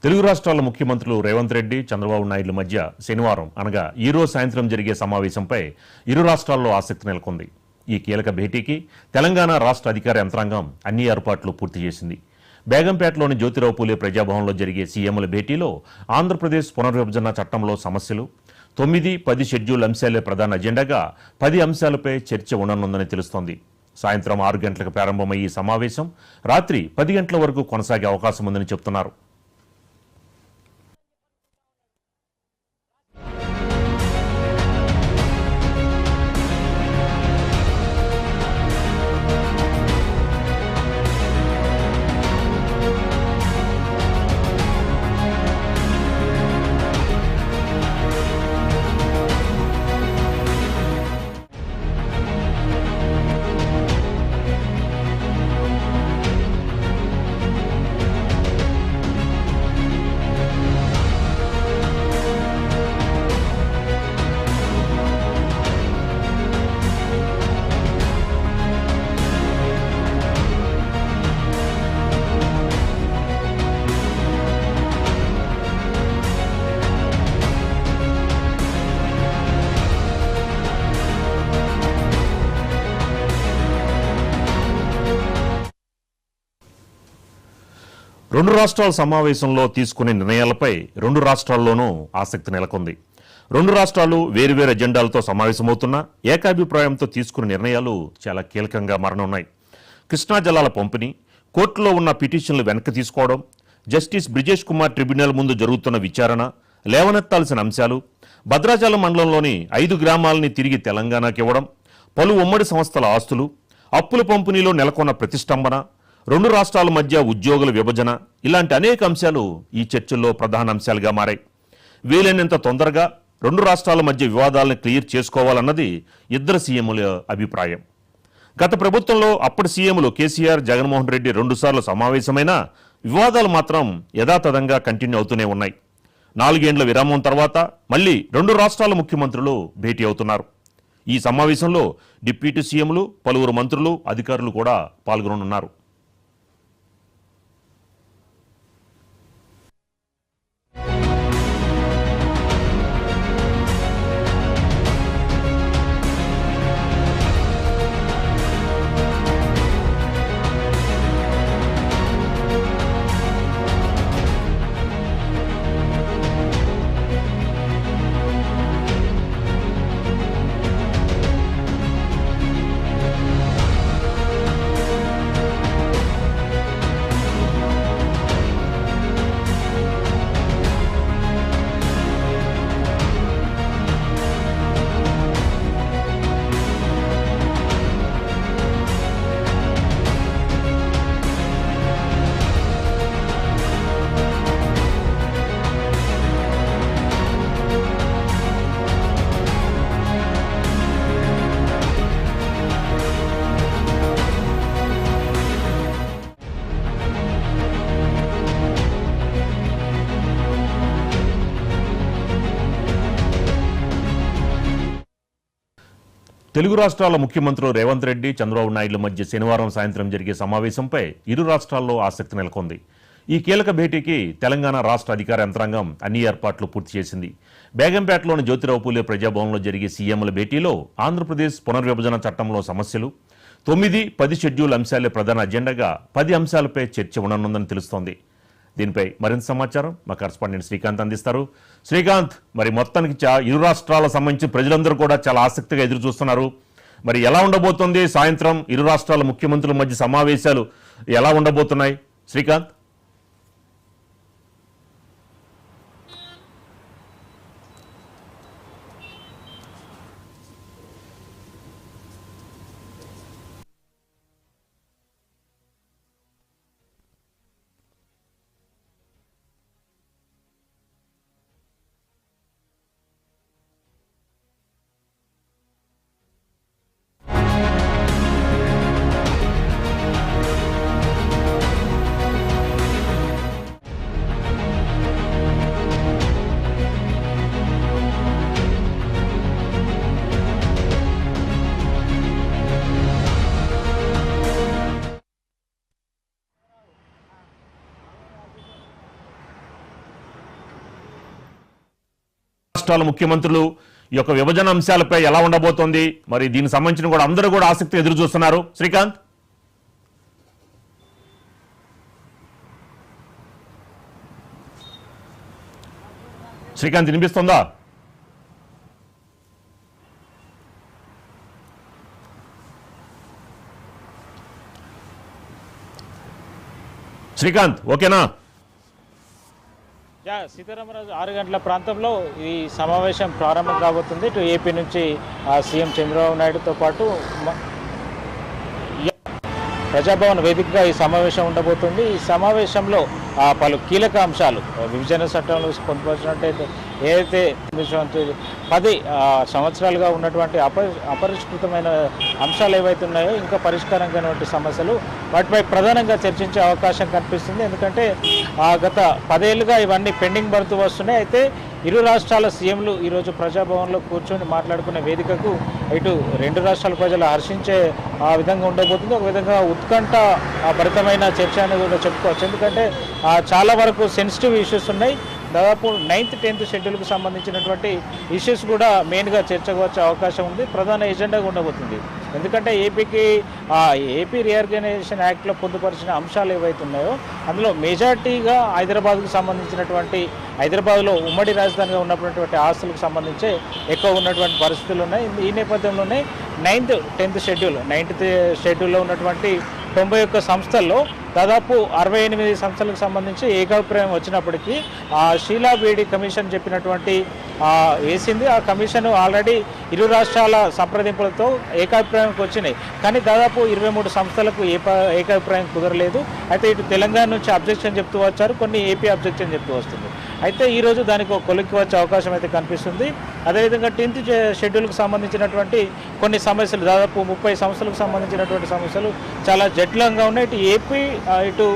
తెలుగు రాష్ట్రాల ముఖ్యమంత్రులు రేవంత్ రెడ్డి, చంద్రబాబు నాయుడుల మధ్య శనివారం అనగా ఈ రోజు సాయంత్రం జరిగే సమావేశంపై ఇరు రాష్ట్రాల్లో ఆసక్తి నెలకొంది. ఈ కీలక భేటీకి తెలంగాణ రాష్ట్ర అధికార యంత్రాంగం అన్ని ఏర్పాట్లు పూర్తి చేసింది. బేగంపేటలోని జ్యోతిరావు పూలే ప్రజాభవన్లో జరిగే సీఎంల భేటీలో ఆంధ్రప్రదేశ్ పునర్విభజన చట్టంలో సమస్యలు, 9, 10 షెడ్యూల్ అంశాలే ప్రధాన అజెండాగా 10 అంశాలపై చర్చ ఉండనుందని తెలుస్తోంది. సాయంత్రం 6 గంటలకు ప్రారంభమయ్యే ఈ సమావేశం రాత్రి 10 గంటల వరకు కొనసాగే అవకాశం ఉందని చెబుతున్నారు. రెండు రాష్ట్రాల సమావేశంలో తీసుకునే నిర్ణయాలపై రెండు రాష్ట్రాల్లోనూ ఆసక్తి నెలకొంది. రెండు రాష్ట్రాలు వేరువేరు ఎజెండాలతో సమావేశమవుతున్నా ఏకాభిప్రాయంతో తీసుకునే నిర్ణయాలు చాలా కీలకంగా మారనున్నాయి. కృష్ణా జలాల పంపిణీ, కోర్టులో ఉన్న పిటిషన్లు వెనక్కి తీసుకోవడం, జస్టిస్ బ్రిజేష్ కుమార్ ట్రిబ్యునల్ ముందు జరుగుతున్న విచారణ, లేవనెత్తాల్సిన అంశాలు, భద్రాచలం మండలంలోని 5 గ్రామాలని తిరిగి తెలంగాణకి ఇవ్వడం, పలు ఉమ్మడి సంస్థల ఆస్తులు, అప్పుల పంపిణీలో నెలకొన్న ప్రతిష్టంభన, రెండు రాష్ట్రాల మధ్య ఉద్యోగుల విభజన, ఇలాంటి అనేక అంశాలు ఈ చర్చల్లో ప్రధాన అంశాలుగా మారాయి. వీలైనంత తొందరగా రెండు రాష్ట్రాల మధ్య వివాదాలను క్లియర్ చేసుకోవాలన్నది ఇద్దరు సీఎంల అభిప్రాయం. గత ప్రభుత్వంలో అప్పటి సీఎంలు కేసీఆర్, జగన్మోహన్ రెడ్డి 2 సార్లు సమావేశమైనా వివాదాలు మాత్రం యథాతథంగా కంటిన్యూ అవుతూనే ఉన్నాయి. 4 ఏండ్ల విరామం తర్వాత మళ్లీ రెండు రాష్ట్రాల ముఖ్యమంత్రులు భేటీ అవుతున్నారు. ఈ సమావేశంలో డిప్యూటీ సీఎంలు, పలువురు మంత్రులు, అధికారులు కూడా పాల్గొననున్నారు. తెలుగు రాష్ట్రాల ముఖ్యమంత్రులు రేవంత్ రెడ్డి, చంద్రబాబు నాయుడుల మధ్య శనివారం సాయంత్రం జరిగే సమావేశంపై ఇరు రాష్ట్రాల్లో ఆసక్తి నెలకొంది. ఈ కీలక భేటీకి తెలంగాణ రాష్ట్ర అధికార యంత్రాంగం అన్ని ఏర్పాట్లు పూర్తి చేసింది. బేగంపేటలోని జ్యోతిరావు పూలే ప్రజాభవన్లో జరిగే సీఎంల భేటీలో ఆంధ్రప్రదేశ్ పునర్విభజన చట్టంలో సమస్యలు, 9, 10 షెడ్యూల్ అంశాలే ప్రధాన అజెండాగా 10 అంశాలపై చర్చ ఉండనుందని తెలుస్తోంది. దీనిపై మరింత సమాచారం మా కరెస్పాండెంట్ శ్రీకాంత్ అందిస్తారు. శ్రీకాంత్, మరి మొత్తానికి ఇరు రాష్ట్రాలకు సంబంధించి ప్రజలందరూ కూడా చాలా ఆసక్తిగా ఎదురు చూస్తున్నారు. మరి ఎలా ఉండబోతోంది సాయంత్రం ఇరు రాష్ట్రాల ముఖ్యమంత్రుల మధ్య సమావేశాలు ఎలా ఉండబోతున్నాయి శ్రీకాంత్? రాష్ట్రాల ముఖ్యమంత్రులు ఈ యొక్క విభజన అంశాలపై ఎలా ఉండబోతోంది, మరి దీనికి సంబంధించిన కూడా అందరూ కూడా ఆసక్తి ఎదురు చూస్తున్నారు. శ్రీకాంత్, వినిపిస్తుందా? శ్రీకాంత్ ఓకేనా? సీతారామరాజు 6 గంటల ప్రాంతంలో ఈ సమావేశం ప్రారంభం కాబోతుంది. ఇటు ఏపీ నుంచి సీఎం చంద్రబాబు నాయుడుతో పాటు ప్రజాభవన్ వేదికగా ఈ సమావేశం ఉండబోతుంది. ఈ సమావేశంలో పలు కీలక అంశాలు విభజన చట్టంలో పొందుపరిచినట్టయితే ఏదైతే 10 సంవత్సరాలుగా ఉన్నటువంటి అపరిష్కృతమైన అంశాలు ఏవైతే ఉన్నాయో, ఇంకా పరిష్కారం కానివంటి సమస్యలు, వాటిపై ప్రధానంగా చర్చించే అవకాశం కనిపిస్తుంది. ఎందుకంటే గత 10 ఏళ్ళుగా ఇవన్నీ పెండింగ్ పడుతూ వస్తున్నాయి. అయితే ఇరు రాష్ట్రాల సీఎంలు ఈరోజు ప్రజాభవన్లో కూర్చొని మాట్లాడుకునే వేదికకు ఇటు 2 రాష్ట్రాల ప్రజలు హర్షించే విధంగా ఉండబోతుంది. ఒక విధంగా ఉత్కంఠ భరితమైన చర్చ అనేది కూడా చెప్పుకోవచ్చు. ఎందుకంటే చాలా వరకు సెన్సిటివ్ ఇష్యూస్ ఉన్నాయి. దాదాపు 9th 10th షెడ్యూల్కి సంబంధించినటువంటి ఇష్యూస్ కూడా మెయిన్గా చర్చకు వచ్చే అవకాశం ఉంది. ప్రధాన ఎజెండాగా ఉండబోతుంది. ఎందుకంటే ఏపీ రీఆర్గనైజేషన్ యాక్ట్లో పొందుపరిచిన అంశాలు ఏవైతే ఉన్నాయో, అందులో మెజార్టీగా హైదరాబాద్కు సంబంధించినటువంటి, హైదరాబాద్లో ఉమ్మడి రాజధానిగా ఉన్నటువంటి ఆస్తులకు సంబంధించి ఎక్కువ ఉన్నటువంటి పరిస్థితులు ఉన్నాయి. ఈ నేపథ్యంలోనే 9th 10th షెడ్యూల్లో ఉన్నటువంటి 91 సంస్థల్లో దాదాపు 68 సంస్థలకు సంబంధించి ఏకాభిప్రాయం వచ్చినప్పటికీ షీలా బేడి కమిషన్ చెప్పినటువంటి వేసింది. ఆ కమిషన్ ఆల్రెడీ ఇరు రాష్ట్రాల సంప్రదింపులతో ఏకాభిప్రాయంకి వచ్చినాయి. కానీ దాదాపు 23 సంస్థలకు ఏకాభిప్రాయం కుదరలేదు. అయితే ఇటు తెలంగాణ నుంచి అబ్జెక్షన్ చెప్తూ వచ్చారు, కొన్ని ఏపీ అబ్జెక్షన్ చెప్తూ వస్తుంది. అయితే ఈరోజు దానికి ఒక కొలిక్కి వచ్చే అవకాశం అయితే కనిపిస్తుంది. అదేవిధంగా 10th షెడ్యూల్కి సంబంధించినటువంటి కొన్ని సమస్యలు, దాదాపు 30 సంస్థలకు సంబంధించినటువంటి సమస్యలు చాలా జటిలంగా ఉన్నాయి. ఇటు ఏపీ ఇటు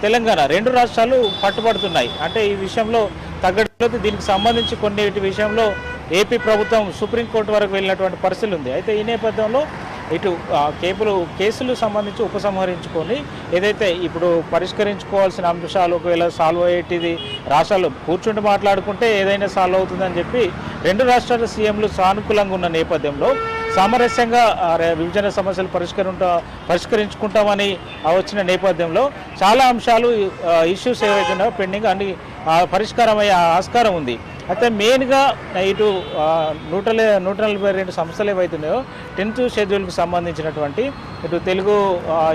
తెలంగాణ 2 రాష్ట్రాలు పట్టుబడుతున్నాయి. అంటే ఈ విషయంలో తగ్గట్లేదు. దీనికి సంబంధించి కొన్నిటి విషయంలో ఏపీ ప్రభుత్వం సుప్రీంకోర్టు వరకు వెళ్ళినటువంటి పరిస్థితి ఉంది. అయితే ఈ నేపథ్యంలో ఇటు కేసులు సంబంధించి ఉపసంహరించుకొని ఏదైతే ఇప్పుడు పరిష్కరించుకోవాల్సిన అంశాలు ఒకవేళ సాల్వ్ అయ్యేటిది రాష్ట్రాలు కూర్చుంటూ మాట్లాడుకుంటే ఏదైనా సాల్వ్ అవుతుందని చెప్పి 2 రాష్ట్రాల సీఎంలు సానుకూలంగా ఉన్న నేపథ్యంలో సామరస్యంగా విభజన సమస్యలు పరిష్కరించుకుంటామని వచ్చిన నేపథ్యంలో చాలా అంశాలు ఇష్యూస్ ఏవైతే ఉన్నాయో పెండింగ్ అన్ని పరిష్కారం అయ్యే ఆస్కారం ఉంది. అయితే మెయిన్గా ఇటు 142 సంస్థలు ఏవైతున్నాయో 10th షెడ్యూల్కి సంబంధించినటువంటి ఇటు తెలుగు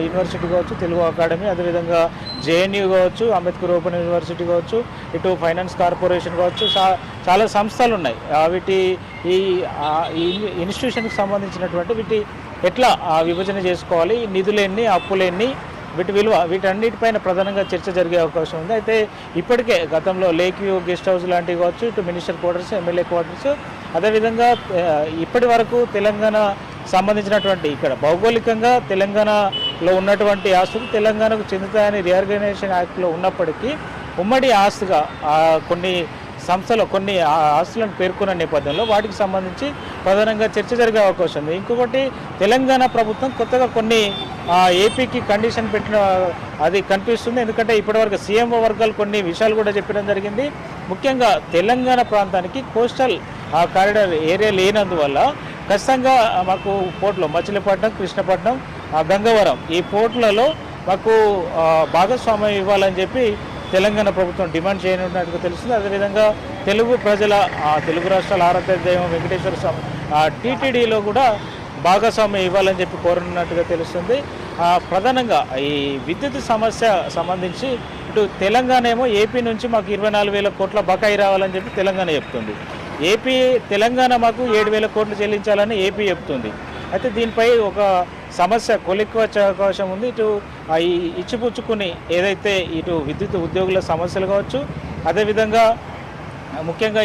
యూనివర్సిటీ కావచ్చు, తెలుగు అకాడమీ, అదేవిధంగా జేఎన్యూ కావచ్చు, అంబేద్కర్ ఓపెన్ యూనివర్సిటీ కావచ్చు, ఇటు ఫైనాన్స్ కార్పొరేషన్ కావచ్చు, చాలా సంస్థలు ఉన్నాయి. వీటి ఈ ఇన్స్టిట్యూషన్కి సంబంధించినటువంటి వీటి ఎట్లా విభజన చేసుకోవాలి, నిధులెన్ని, అప్పులెన్ని, వీటి విలువ, వీటన్నిటిపైన ప్రధానంగా చర్చ జరిగే అవకాశం ఉంది. అయితే ఇప్పటికే గతంలో లేక్ వ్యూ గెస్ట్ హౌస్ లాంటివి కావచ్చు, ఇటు మినిస్టర్ క్వార్టర్స్, ఎమ్మెల్యే క్వార్టర్స్, అదేవిధంగా ఇప్పటి వరకు తెలంగాణ సంబంధించినటువంటి ఇక్కడ భౌగోళికంగా తెలంగాణలో ఉన్నటువంటి ఆస్తులు తెలంగాణకు చెందుతాయని రీఆర్గనైజేషన్ యాక్ట్లో ఉన్నప్పటికీ ఉమ్మడి ఆస్తుగా కొన్ని సంస్థలో కొన్ని ఆస్తులను పేర్కొన్న నేపథ్యంలో వాటికి సంబంధించి ప్రధానంగా చర్చ జరిగే అవకాశం ఉంది. ఇంకొకటి తెలంగాణ ప్రభుత్వం కొత్తగా కొన్ని ఏపీకి కండిషన్ పెట్టిన అది కనిపిస్తుంది. ఎందుకంటే ఇప్పటివరకు సీఎంఓ వర్గాలు కొన్ని విషయాలు కూడా చెప్పడం జరిగింది. ముఖ్యంగా తెలంగాణ ప్రాంతానికి కోస్టల్ కారిడార్ ఏరియా లేనందువల్ల ఖచ్చితంగా మాకు పోర్టులో మచిలీపట్నం, కృష్ణపట్నం, గంగవరం ఈ పోర్టులలో మాకు భాగస్వామ్యం ఇవ్వాలని చెప్పి తెలంగాణ ప్రభుత్వం డిమాండ్ చేయనున్నట్టుగా తెలుస్తుంది. అదేవిధంగా తెలుగు రాష్ట్రాల ఆరాధ్య దైవం వెంకటేశ్వర టీటీడీలో కూడా భాగస్వామ్యం ఇవ్వాలని చెప్పి కోరనున్నట్టుగా తెలుస్తుంది. ప్రధానంగా ఈ విద్యుత్ సమస్య సంబంధించి ఇటు తెలంగాణ ఏమో ఏపీ నుంచి మాకు 24,000 కోట్ల బకాయి రావాలని చెప్పి తెలంగాణ చెప్తుంది. తెలంగాణ మాకు 7,000 కోట్లు చెల్లించాలని ఏపీ చెప్తుంది. అయితే దీనిపై ఒక సమస్య కొలిక్కి వచ్చే అవకాశం ఉంది. ఇటు ఇచ్చిపుచ్చుకుని ఏదైతే ఇటు విద్యుత్ ఉద్యోగుల సమస్యలు కావచ్చు, అదేవిధంగా ముఖ్యంగా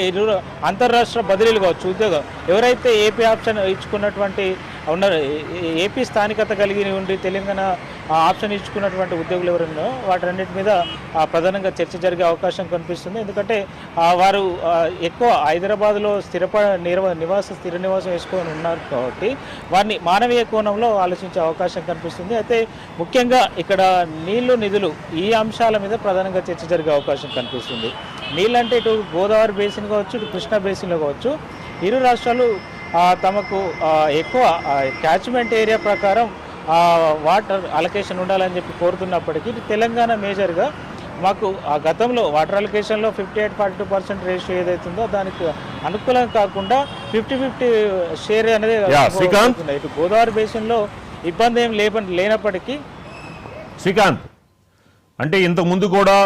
అంతర్రాష్ట్ర బదిలీలు కావచ్చు, ఉద్యోగం ఎవరైతే ఏపీ ఆప్షన్ ఇచ్చుకున్నటువంటి ఉన్నారు, ఏపీ స్థానికత కలిగి ఉండి తెలంగాణ ఆప్షన్ ఇచ్చుకున్నటువంటి ఉద్యోగులు ఎవరున్నారో వాటన్నిటి మీద ప్రధానంగా చర్చ జరిగే అవకాశం కనిపిస్తుంది. ఎందుకంటే వారు ఎక్కువ హైదరాబాద్లో స్థిర నివాసం వేసుకొని ఉన్నారు కాబట్టి వారిని మానవీయ కోణంలో ఆలోచించే అవకాశం కనిపిస్తుంది. అయితే ముఖ్యంగా ఇక్కడ నిధులు ఈ అంశాల మీద ప్రధానంగా చర్చ జరిగే అవకాశం కనిపిస్తుంది. నీళ్ళంటే ఇటు గోదావరి బేసిన్ కావచ్చు, ఇటు కృష్ణా బేసిన్లో కావచ్చు, ఇరు రాష్ట్రాలు తమకు ఎక్కువ క్యాచ్మెంట్ ఏరియా ప్రకారం వాటర్ అలొకేషన్ ఉండాలని చెప్పి కోరుతున్నప్పటికీ ఇటు తెలంగాణ మేజర్గా మాకు ఆ గతంలో వాటర్ అలొకేషన్లో 58-42% రేషియో ఏదైతుందో దానికి అనుకూలం కాకుండా 50-50 షేర్ అనేది ఇటు గోదావరి బేసిన్లో ఇబ్బంది ఏం లేనప్పటికీ. శ్రీకాంత్, అంటే ఇంతకు ముందు కూడా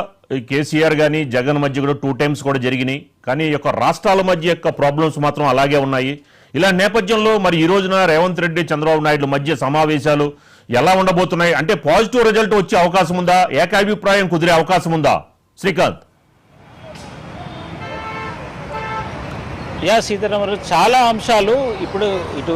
కేసీఆర్ కానీ జగన్ మధ్య కూడా 2 times కూడా జరిగినాయి, కానీ ఈ యొక్క రాష్ట్రాల మధ్య యొక్క ప్రాబ్లమ్స్ మాత్రం అలాగే ఉన్నాయి. ఇలా నేపథ్యంలో మరి ఈ రోజున రేవంత్ రెడ్డి చంద్రబాబు నాయుడు మధ్య సమావేశాలు ఎలా ఉండబోతున్నాయి? అంటే పాజిటివ్ రిజల్ట్ వచ్చే అవకాశం ఉందా? ఏకాభిప్రాయం కుదిరే అవకాశం ఉందా శ్రీకాంత్? సీతారామరాజు, చాలా అంశాలు ఇప్పుడు ఇటు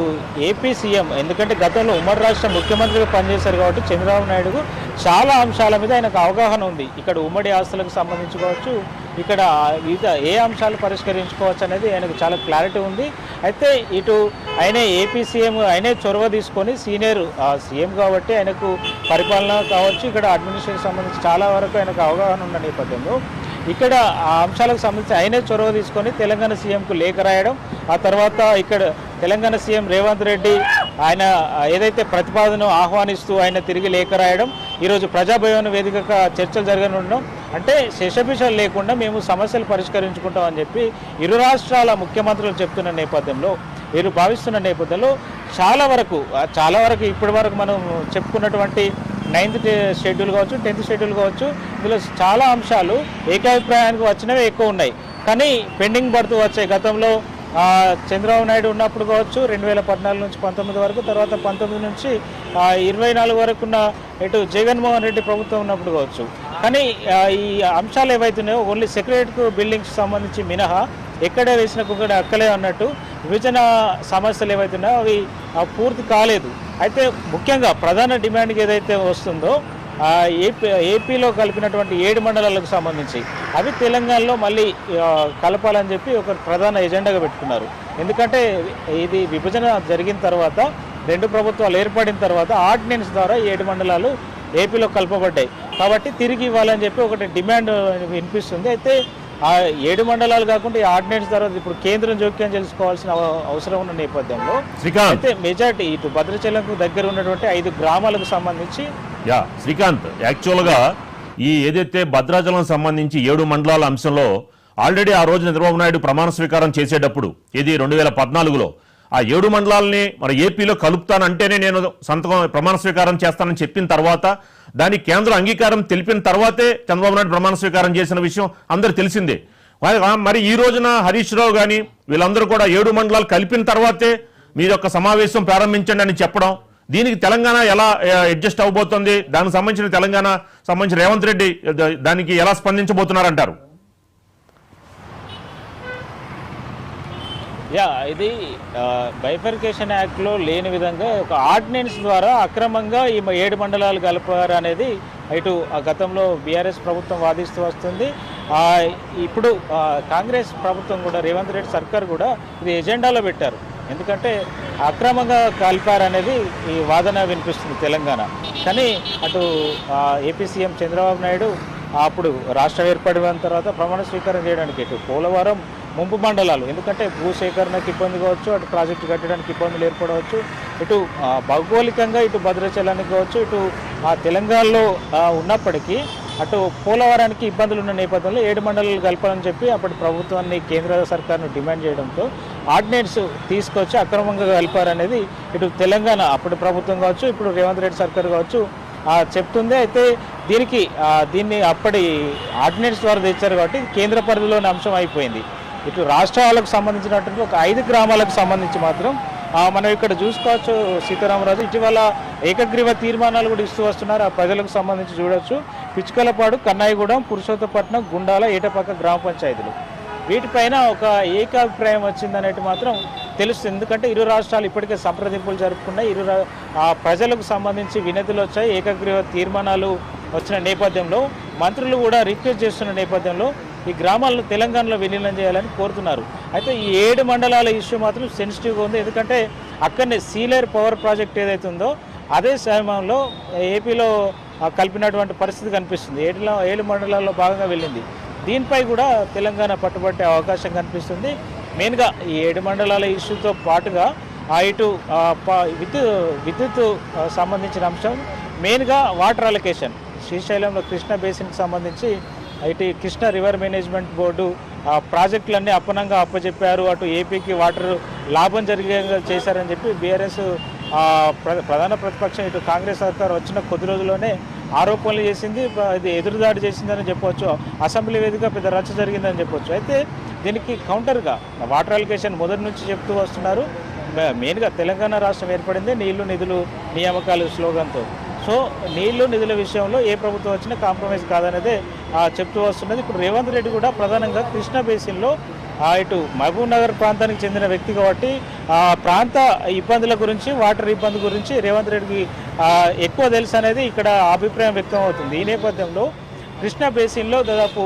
ఏపీ సీఎం, ఎందుకంటే గతంలో ఉమ్మడి రాష్ట్ర ముఖ్యమంత్రిగా పనిచేశారు కాబట్టి చంద్రబాబు నాయుడుకు చాలా అంశాల మీద ఆయనకు అవగాహన ఉంది. ఇక్కడ ఉమ్మడి ఆస్తులకు సంబంధించుకోవచ్చు, ఇక్కడ వివిధ ఏ అంశాలు పరిష్కరించుకోవచ్చు అనేది ఆయనకు చాలా క్లారిటీ ఉంది. అయితే ఇటు ఆయనే ఏపీ సీఎం, ఆయనే చొరవ తీసుకొని సీనియర్ సీఎం కాబట్టి ఆయనకు పరిపాలన కావచ్చు, ఇక్కడ అడ్మినిస్ట్రేషన్ సంబంధించి చాలా వరకు ఆయనకు అవగాహన ఉన్న నేపథ్యంలో ఇక్కడ ఆ అంశాలకు సంబంధించి ఆయనే చొరవ తీసుకొని తెలంగాణ సీఎంకు లేఖ రాయడం, ఆ తర్వాత ఇక్కడ తెలంగాణ సీఎం రేవంత్ రెడ్డి ఆయన ఏదైతే ప్రతిపాదన ఆహ్వానిస్తూ ఆయన తిరిగి లేఖ రాయడం, ఈరోజు ప్రజాభవన్ వేదికగా చర్చలు జరగనుండడం, అంటే శేషభిషాలు లేకుండా మేము సమస్యలు పరిష్కరించుకుంటామని చెప్పి ఇరు రాష్ట్రాల ముఖ్యమంత్రులు చెప్తున్న నేపథ్యంలో, వీరు భావిస్తున్న నేపథ్యంలో చాలా వరకు ఇప్పటి వరకు మనం చెప్పుకున్నటువంటి 9th షెడ్యూల్ కావచ్చు, 10th షెడ్యూల్ కావచ్చు, ఇందులో చాలా అంశాలు ఏకాభిప్రాయానికి వచ్చినవే ఎక్కువ ఉన్నాయి, కానీ పెండింగ్ పడుతూ వచ్చాయి. గతంలో చంద్రబాబు నాయుడు ఉన్నప్పుడు కావచ్చు 2014 నుంచి 19 వరకు, తర్వాత 19 నుంచి 24 వరకు ఉన్న ఇటు జగన్మోహన్ రెడ్డి ప్రభుత్వం ఉన్నప్పుడు కావచ్చు. కానీ ఈ అంశాలు ఏవైతున్నాయో ఓన్లీ సెక్రటరీ బిల్డింగ్స్ సంబంధించి మినహా ఎక్కడ వేసిన కుక్కడే అక్కలే అన్నట్టు విభజన సమస్యలు ఏవైతున్నాయో అవి పూర్తి కాలేదు. అయితే ముఖ్యంగా ప్రధాన డిమాండ్కి ఏదైతే వస్తుందో ఏపీలో కలిపినటువంటి 7 మండలాలకు సంబంధించి అవి తెలంగాణలో మళ్ళీ కలపాలని చెప్పి ఒక ప్రధాన ఎజెండాగా పెట్టుకున్నారు. ఎందుకంటే ఇది విభజన జరిగిన తర్వాత 2 ప్రభుత్వాలు ఏర్పడిన తర్వాత ఆర్డినెన్స్ ద్వారా 7 మండలాలు ఏపీలో కలపబడ్డాయి కాబట్టి తిరిగి ఇవ్వాలని చెప్పి ఒకటి డిమాండ్ వినిపిస్తుంది. అయితే ఆ 7 మండలాలు కాకుండా ఈ ఆర్డినెన్స్ తర్వాత ఇప్పుడు కేంద్రం జోక్యం చేసుకోవాల్సిన అవసరం ఉన్న నేపథ్యంలో అయితే మెజార్టీ ఇటు భద్రాచలంకు దగ్గర ఉన్నటువంటి 5 గ్రామాలకు సంబంధించి శ్రీకాంత్, యాక్చువల్గా ఈ ఏదైతే భద్రాచలం సంబంధించి 7 మండలాల అంశంలో ఆల్రెడీ ఆ రోజు చంద్రబాబు నాయుడు ప్రమాణ స్వీకారం చేసేటప్పుడు ఇది 2014లో ఆ 7 మండలాలని మరి ఏపీలో కలుపుతానంటేనే నేను సంతకం ప్రమాణ స్వీకారం చేస్తానని చెప్పిన తర్వాత దానికి కేంద్రం అంగీకారం తెలిపిన తర్వాతే చంద్రబాబు నాయుడు ప్రమాణ స్వీకారం చేసిన విషయం అందరూ తెలిసిందే. మరి ఈ రోజున హరీష్ రావు కానీ వీళ్ళందరూ కూడా 7 మండలాలు కలిపిన తర్వాతే మీరు యొక్క సమావేశం ప్రారంభించండి అని చెప్పడం, దీనికి తెలంగాణ ఎలా అడ్జస్ట్ అవబోతోంది? దానికి సంబంధించిన తెలంగాణ సంబంధించిన రేవంత్ రెడ్డి దానికి ఎలా స్పందించబోతున్నారంటారు? ఇది బైఫర్కేషన్ యాక్ట్లో లేని విధంగా ఒక ఆర్డినెన్స్ ద్వారా అక్రమంగా ఈ 7 మండలాలు కలిపారు అనేది ఇటు గతంలో బీఆర్ఎస్ ప్రభుత్వం వాదిస్తూ వస్తుంది. ఇప్పుడు కాంగ్రెస్ ప్రభుత్వం కూడా రేవంత్ రెడ్డి సర్కార్ కూడా ఇది ఎజెండాలో పెట్టారు. ఎందుకంటే అక్రమంగా కలిపారనేది ఈ వాదన వినిపిస్తుంది తెలంగాణ. కానీ అటు ఏపీ సీఎం చంద్రబాబు నాయుడు అప్పుడు రాష్ట్రం ఏర్పడిన తర్వాత ప్రమాణ స్వీకారం చేయడానికి ఇటు పోలవరం ముంపు మండలాలు, ఎందుకంటే భూసేకరణకు ఇబ్బంది కావచ్చు, అటు ప్రాజెక్టు కట్టడానికి ఇబ్బందులు ఏర్పడవచ్చు, ఇటు భౌగోళికంగా ఇటు భద్రాచలానికి కావచ్చు, ఇటు తెలంగాణలో ఉన్నప్పటికీ అటు పోలవరానికి ఇబ్బందులు ఉన్న నేపథ్యంలో 7 మండలాలు కలపాలని చెప్పి అప్పటి ప్రభుత్వాన్ని కేంద్ర సర్కార్ను డిమాండ్ చేయడంతో ఆర్డినెన్స్ తీసుకొచ్చి అక్రమంగా కలిపారనేది ఇటు తెలంగాణ అప్పటి ప్రభుత్వం కావచ్చు, ఇప్పుడు రేవంత్ రెడ్డి సర్కార్ కావచ్చు చెప్తుంది. అయితే దీన్ని అప్పటి ఆర్డినెన్స్ ద్వారా తెచ్చారు కాబట్టి కేంద్ర పరిధిలోని అంశం అయిపోయింది. ఇటు రాష్ట్రాలకు సంబంధించినటువంటి ఒక 5 గ్రామాలకు సంబంధించి మాత్రం మనం ఇక్కడ చూసుకోవచ్చు సీతారామరాజు, ఇటీవల ఏకగ్రీవ తీర్మానాలు కూడా ఇస్తూ వస్తున్నారు. ఆ ప్రజలకు సంబంధించి చూడొచ్చు. పిచ్చుకలపాడు, కన్నాయిగూడెం, పురుషోత్తపట్నం, గుండాల, ఏటపక్క గ్రామ పంచాయతీలు, వీటిపైన ఒక ఏకాభిప్రాయం వచ్చిందనేది మాత్రం తెలుస్తుంది. ఎందుకంటే ఇరు రాష్ట్రాలు ఇప్పటికే సంప్రదింపులు జరుపుకున్నాయి, ప్రజలకు సంబంధించి వినతులు వచ్చాయి, ఏకగ్రీవ తీర్మానాలు వచ్చిన నేపథ్యంలో మంత్రులు కూడా రిక్వెస్ట్ చేస్తున్న నేపథ్యంలో ఈ గ్రామాలను తెలంగాణలో విలీనం చేయాలని కోరుతున్నారు. అయితే ఈ 7 మండలాల ఇష్యూ మాత్రం సెన్సిటివ్గా ఉంది. ఎందుకంటే అక్కడనే సీలేర్ పవర్ ప్రాజెక్ట్ ఏదైతే ఉందో అదే సమయంలో ఏపీలో కలిపినటువంటి పరిస్థితి కనిపిస్తుంది. 7 మండలాల్లో భాగంగా వెళ్ళింది. దీనిపై కూడా తెలంగాణ పట్టుబట్టే అవకాశం కనిపిస్తుంది. మెయిన్గా ఈ 7 మండలాల ఇష్యూతో పాటుగా ఇటు విద్యుత్ సంబంధించిన అంశం, మెయిన్గా వాటర్ అలొకేషన్, శ్రీశైలంలో కృష్ణా బేసిన్కి సంబంధించి ఇటు కృష్ణా రివర్ మేనేజ్మెంట్ బోర్డు ప్రాజెక్టులన్నీ అప్పనంగా అప్పచెప్పారు, అటు ఏపీకి వాటర్ లాభం జరిగేలా చేశారని చెప్పి బీఆర్ఎస్ ప్రధాన ప్రతిపక్షం ఇటు కాంగ్రెస్ సర్కార్ వచ్చిన కొద్ది రోజుల్లోనే ఆరోపణలు చేసింది. ఇది ఎదురుదాడి చేసిందని చెప్పవచ్చు. అసెంబ్లీ వేదిక పెద్ద రచ్చ జరిగిందని చెప్పవచ్చు. అయితే దీనికి కౌంటర్గా వాటర్ అలొకేషన్ మొదటి నుంచి చెప్తూ వస్తున్నారు. మెయిన్గా తెలంగాణ రాష్ట్రం ఏర్పడింది నీళ్లు నిధులు నియామకాలు స్లోగన్తో. సో నీళ్లు నిధుల విషయంలో ఏ ప్రభుత్వం వచ్చినా కాంప్రమైజ్ కాదనేదే చెప్తూ వస్తున్నది. ఇప్పుడు రేవంత్ రెడ్డి కూడా ప్రధానంగా కృష్ణా బేసిన్లో ఇటు మహబూబ్ నగర్ ప్రాంతానికి చెందిన వ్యక్తి కాబట్టి ప్రాంత ఇబ్బందుల గురించి, వాటర్ ఇబ్బంది గురించి రేవంత్ రెడ్డికి ఎక్కువ తెలుసు అనేది ఇక్కడ అభిప్రాయం వ్యక్తం అవుతుంది. ఈ నేపథ్యంలో కృష్ణా బేసిన్లో దాదాపు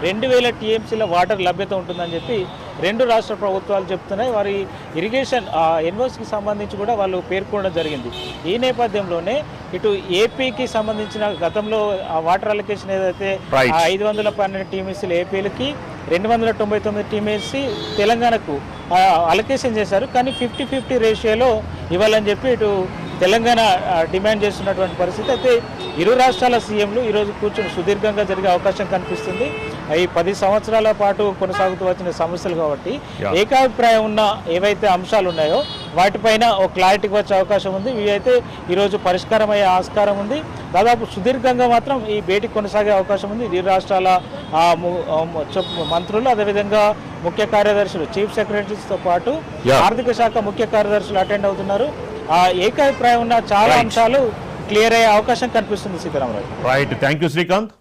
2000 టీఎంసీల వాటర్ లభ్యత ఉంటుందని చెప్పి 2 రాష్ట్ర ప్రభుత్వాలు చెప్తున్నాయి. వారి ఇరిగేషన్ ఎన్ఓసికి సంబంధించి కూడా వాళ్ళు పేర్కొనడం జరిగింది. ఈ నేపథ్యంలోనే ఇటు ఏపీకి సంబంధించిన గతంలో వాటర్ అలొకేషన్ ఏదైతే 512 టీఎంసీలు ఏపీలకి, 299 టీఎంసీ తెలంగాణకు అలొకేషన్ చేశారు. కానీ 50-50 రేషియోలో ఇవ్వాలని చెప్పి ఇటు తెలంగాణ డిమాండ్ చేస్తున్నటువంటి పరిస్థితి. అయితే ఇరు రాష్ట్రాల సీఎంలు ఈరోజు కూర్చొని సుదీర్ఘంగా జరిగే అవకాశం కనిపిస్తుంది. ఈ 10 సంవత్సరాల పాటు కొనసాగుతూ వచ్చిన సమస్యలు కాబట్టి ఏకాభిప్రాయం ఉన్న ఏవైతే అంశాలు ఉన్నాయో వాటిపైన ఒక క్లారిటీకి వచ్చే అవకాశం ఉంది. ఇవి అయితే ఈరోజు పరిష్కారం అయ్యే ఆస్కారం ఉంది. దాదాపు సుదీర్ఘంగా మాత్రం ఈ భేటీ కొనసాగే అవకాశం ఉంది. ఇరు రాష్ట్రాల మంత్రులు, అదేవిధంగా ముఖ్య కార్యదర్శులు, చీఫ్ సెక్రటరీస్తో పాటు ఆర్థిక శాఖ ముఖ్య కార్యదర్శులు అటెండ్ అవుతున్నారు. ఏకాభిప్రాయం ఉన్న చాలా అంశాలు క్లియర్ అయ్యే అవకాశం కనిపిస్తుంది. Sitaramaraju. Right, thank you Srikanth.